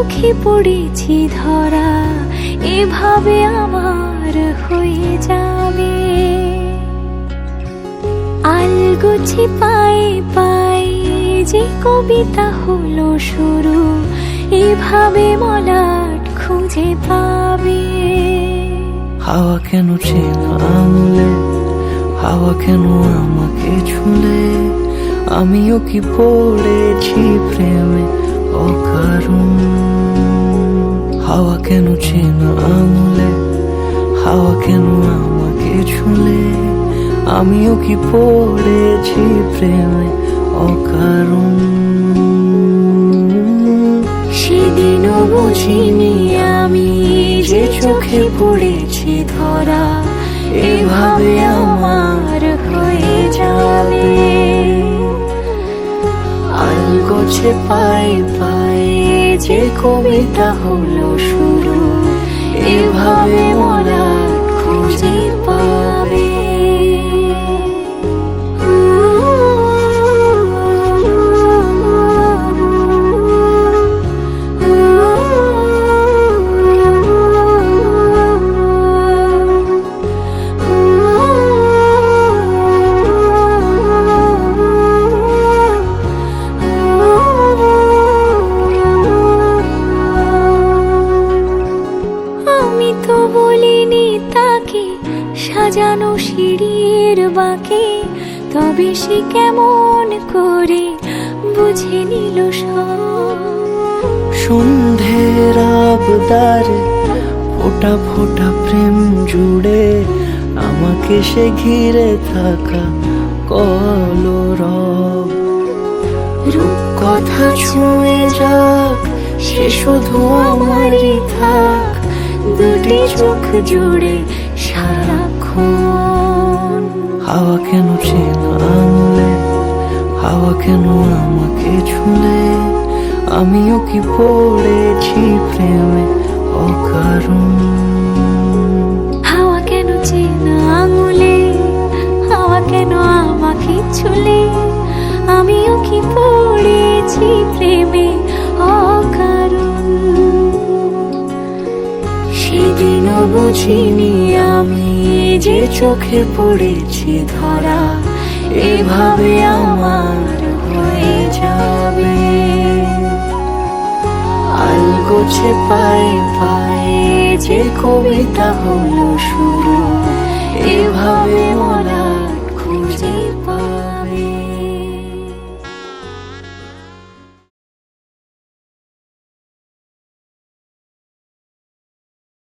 চোখে পড়েছি ধরা, এভাবে আমার হয়ে যাবে। আলগোছে পায়ে পায়ে যে কবিতা হলো শুরু, এভাবে মলাট খুঁজে পাবে। হাওয়া কেন চেনা আঙুলে, হাওয়া কেন আমাকে ছুলে, আমিও কি পড়েছি প্রেমে অকারণ। হাওয়া কেন চেনা আঙুলে, হাওয়া কেন আমাকে ছুলে, আমিও কি পড়েছি প্রেমে অকারণ। সেদিনও বুঝিনি আমি যে চোখে পড়েছি ধরা, এভাবে আমার হয়ে যাবে। আলগোছে পায়ে পায়ে যে কবিতা হলো শুরু, এভাবে মলাট খুঁজে পাবে। আমি তো বলিনি তাকে সাজানো সিঁড়ির বাঁকে, তবে সে কেমন করে বুঝে নিল সব। সন্ধ্যের আবদারে ফোটা ফোটা প্রেম জুড়ে, আমাকে সে ঘিরে থাকা কলরব। রূপকথা ছুঁয়ে যাক, সে শুধু আমারই থাক, দুটি চোখ জুড়ে সারাক্ষণ। হাওয়া কেন চেনা আঙুলে, হাওয়া কেন আমাকে ছুলে, আমিও কি পড়েছি প্রেমে অকারণ। হাওয়া কেন চেনা আঙুলে, হাওয়া কেন আমাকে ছুলে, আমিও কি পড়েছি প্রেমে অকারণ। সেদিনও বুঝিনি আমি যে চোখে পড়েছি ধরা, এভাবে আমার হয়ে যাবে। আলগোছে পায়ে পায়ে যে কবিতা হলো শুরু, এভাবে মলাট